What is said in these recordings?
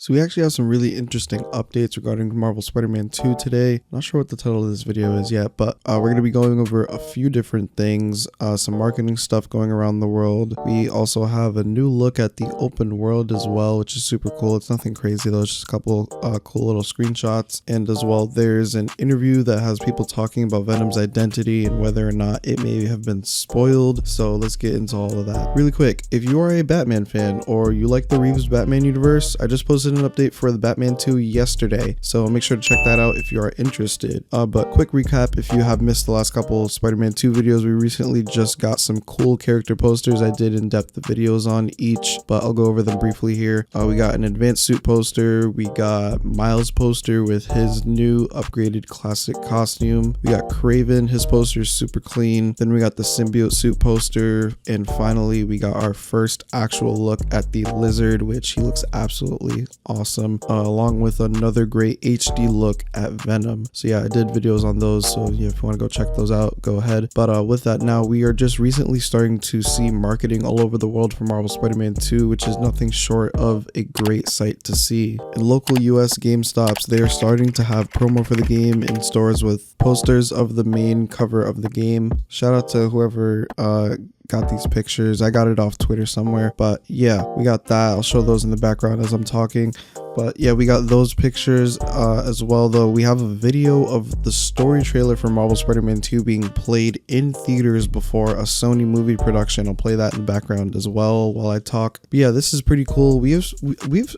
So we actually have some really interesting updates regarding Marvel Spider-Man 2 today. Not sure what the title of this video is yet, but we're going to be going over a few different things, some marketing stuff going around the world. We also have a new look at the open world as well, which is super cool. It's nothing crazy though, it's just a couple cool little screenshots. And as well, there's an interview that has people talking about Venom's identity and whether or not it may have been spoiled. So let's get into all of that. Really quick, if you are a Batman fan or you like the Reeves Batman universe, I just posted an update for the Batman 2 yesterday, so make sure to check that out if you are interested. But quick recap, if you have missed the last couple of Spider-Man 2 videos, we recently just got some cool character posters. I did in-depth videos on each, but I'll go over them briefly here. We got an advanced suit poster, we got Miles poster with his new upgraded classic costume, we got Kraven, his poster is super clean, then we got the symbiote suit poster, and finally we got our first actual look at the Lizard, which he looks absolutely awesome, along with another great HD look at Venom. So yeah, I did videos on those, so yeah, if you want to go check those out, go ahead. But with that, now we are just recently starting to see marketing all over the world for Marvel Spider-Man 2, which is nothing short of a great sight to see. In local US GameStops, they are starting to have promo for the game in stores with posters of the main cover of the game. Shout out to whoever got these pictures. I got it off Twitter somewhere, but yeah, we got that. I'll show those in the background as I'm talking. But yeah, we got those pictures as well, though. We have a video of the story trailer for Marvel Spider-Man 2 being played in theaters before a Sony movie production. I'll play that in the background as well while I talk. But yeah, this is pretty cool.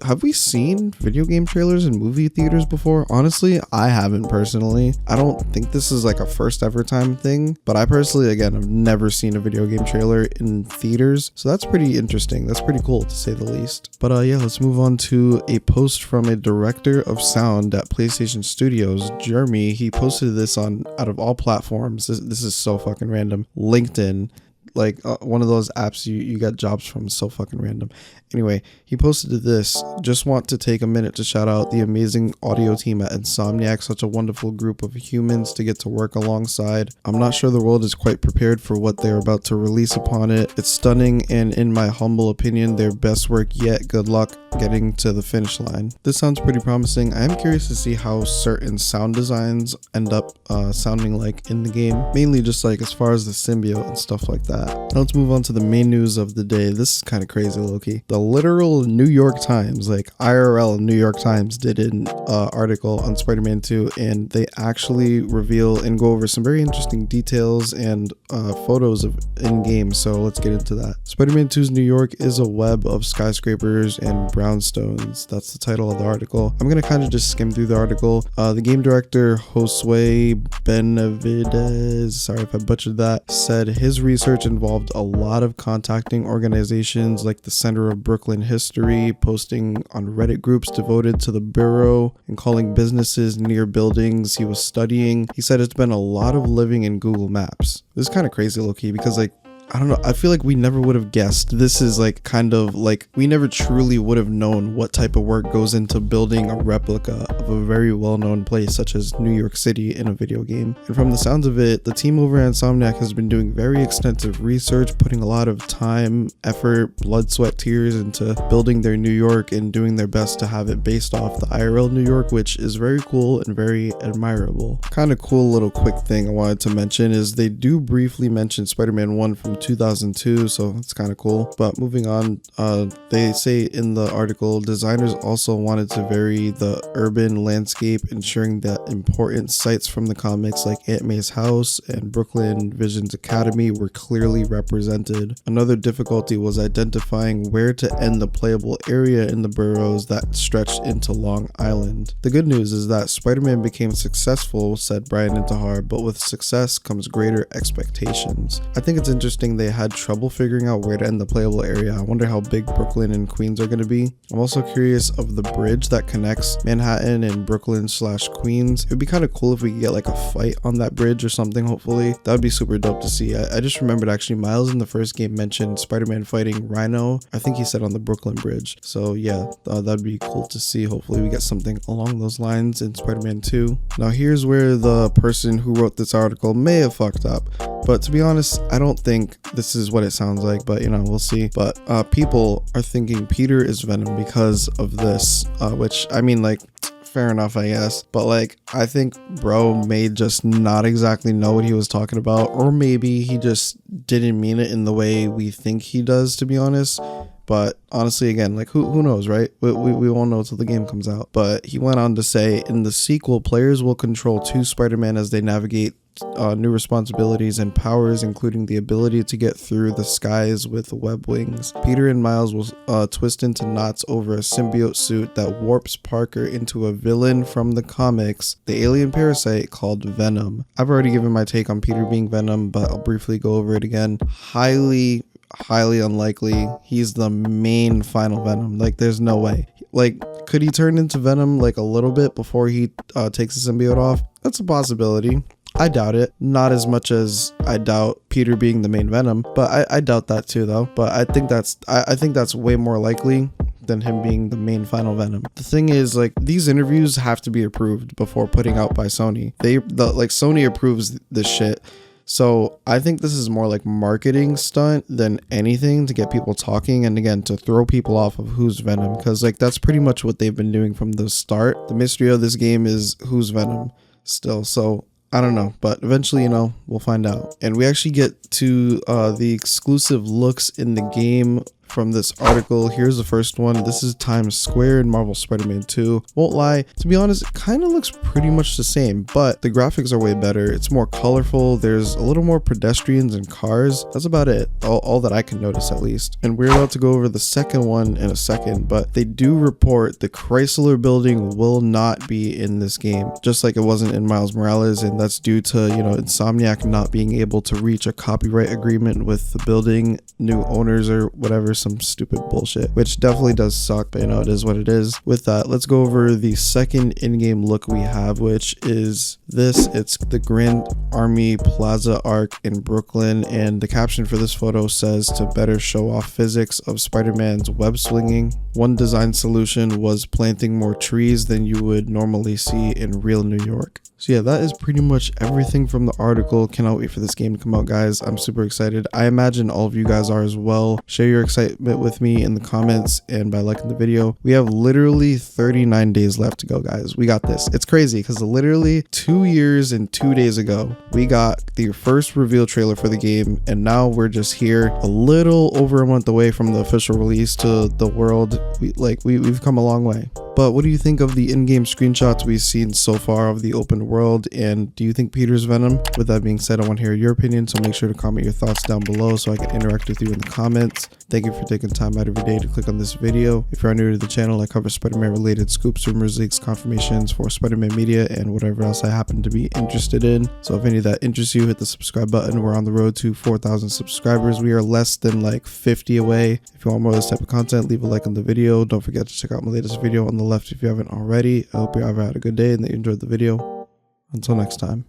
Have we seen video game trailers in movie theaters before? Honestly, I haven't personally. I don't think this is like a first ever time thing, but I personally, again, have never seen a video game trailer in theaters. So that's pretty interesting. That's pretty cool to say the least. But yeah, let's move on to a post from a director of sound at PlayStation Studios, Jeremy. He posted this on, out of all platforms, this is so fucking random, LinkedIn, like one of those apps you get jobs from. So fucking random. Anyway, he posted this. Just want to take a minute to shout out the amazing audio team at Insomniac, such a wonderful group of humans to get to work alongside. I'm not sure the world is quite prepared for what they're about to release upon it. It's stunning and, in my humble opinion, their best work yet. Good luck getting to the finish line. This sounds pretty promising. I am curious to see how certain sound designs end up sounding like in the game, mainly just like as far as the symbiote and stuff like that. Now let's move on to the main news of the day. This is kind of crazy, low-key. The literal New York Times, like IRL New York Times, did an article on Spider-Man 2, and they actually reveal and go over some very interesting details and photos of in-game. So let's get into that. Spider-Man 2's New York is a web of skyscrapers and brownstones. That's the title of the article. I'm gonna kind of just skim through the article. The game director Josue Benavides, sorry if I butchered that, said his research involved a lot of contacting organizations like the Center of Brooklyn History, posting on Reddit groups devoted to the borough, and calling businesses near buildings he was studying. He said it's been a lot of living in Google Maps. This is kind of crazy, low-key, because like, I don't know, I feel like we never would have guessed. This is like kind of like we never truly would have known what type of work goes into building a replica of a very well-known place such as New York City in a video game. And from the sounds of it, the team over at Insomniac has been doing very extensive research, putting a lot of time, effort, blood, sweat, tears into building their New York and doing their best to have it based off the IRL New York, which is very cool and very admirable. Kind of cool little quick thing I wanted to mention is they do briefly mention Spider-Man 1 from 2002, so it's kind of cool. But moving on, they say in the article, designers also wanted to vary the urban landscape, ensuring that important sites from the comics like Aunt May's house and Brooklyn Vision's Academy were clearly represented. Another difficulty was identifying where to end the playable area in the boroughs that stretched into Long Island. The good news is that Spider-Man became successful, said Brian Intihar, but with success comes greater expectations. I think it's interesting they had trouble figuring out where to end the playable area. I wonder how big Brooklyn and Queens are going to be. I'm also curious of the bridge that connects Manhattan and Brooklyn/Queens. It would be kind of cool if we could get like a fight on that bridge or something, hopefully. That would be super dope to see. I just remembered actually Miles in the first game mentioned Spider-Man fighting Rhino. I think he said on the Brooklyn Bridge. So yeah, that'd be cool to see. Hopefully we get something along those lines in Spider-Man 2. Now here's where the person who wrote this article may have fucked up. But to be honest, I don't think this is what it sounds like, but you know, we'll see. But people are thinking Peter is Venom because of this, which I mean, like, fair enough, I guess. But like, I think bro may just not exactly know what he was talking about, or maybe he just didn't mean it in the way we think he does, to be honest. But honestly, again, like, who knows, right? We won't know until the game comes out. But he went on to say, in the sequel, players will control two Spider-Man as they navigate new responsibilities and powers, including the ability to get through the skies with web wings. Peter and Miles will twist into knots over a symbiote suit that warps Parker into a villain from the comics, the alien parasite called Venom. I've already given my take on Peter being Venom, but I'll briefly go over it again. Highly unlikely he's the main final Venom. Like, there's no way. Like, could he turn into Venom like a little bit before he takes the symbiote off? That's a possibility. I doubt it. Not as much as I doubt Peter being the main Venom, but I doubt that too, though. But I think that's way more likely than him being the main final Venom. The thing is, like, these interviews have to be approved before putting out by Sony. Sony approves this shit. So I think this is more like marketing stunt than anything to get people talking, and again, to throw people off of who's Venom, because like that's pretty much what they've been doing from the start. The mystery of this game is who's Venom still. So I don't know, but eventually, you know, we'll find out. And we actually get to the exclusive looks in the game from this article. Here's the first one. This is Times Square in Marvel Spider-Man 2. Won't lie, to be honest, it kind of looks pretty much the same, but the graphics are way better. It's more colorful. There's a little more pedestrians and cars. That's about it. All that I can notice, at least. And we're about to go over the second one in a second, but they do report the Chrysler building will not be in this game, just like it wasn't in Miles Morales, and that's due to, you know, Insomniac not being able to reach a copyright agreement with the building, new owners or whatever, some stupid bullshit, which definitely does suck, but you know, it is what it is. With that, let's go over the second in-game look we have, which is this. It's the Grand Army Plaza Arc in Brooklyn, and the caption for this photo says, to better show off physics of Spider-Man's web swinging. One design solution was planting more trees than you would normally see in real New York. So yeah, that is pretty much everything from the article. Cannot wait for this game to come out, guys. I'm super excited. I imagine all of you guys are as well. Share your excitement with me in the comments and by liking the video. We have literally 39 days left to go, guys. We got this. It's crazy because literally 2 years and 2 days ago, we got the first reveal trailer for the game, and now we're just here a little over a month away from the official release to the world. We've come a long way. But what do you think of the in-game screenshots we've seen so far of the open world, and do you think Peter's Venom? With that being said, I want to hear your opinion, so make sure to comment your thoughts down below so I can interact with you in the comments. Thank you for taking time out of your day to click on this video. If you are new to the channel, I cover Spider-Man related scoops, rumors, leaks, confirmations for Spider-Man media, and whatever else I happen to be interested in. So if any of that interests you, hit the subscribe button. We're on the road to 4,000 subscribers. We are less than like 50 away. If you want more of this type of content, leave a like on the video. Don't forget to check out my latest video on the left if you haven't already. I hope you ever had a good day and that you enjoyed the video. Until next time.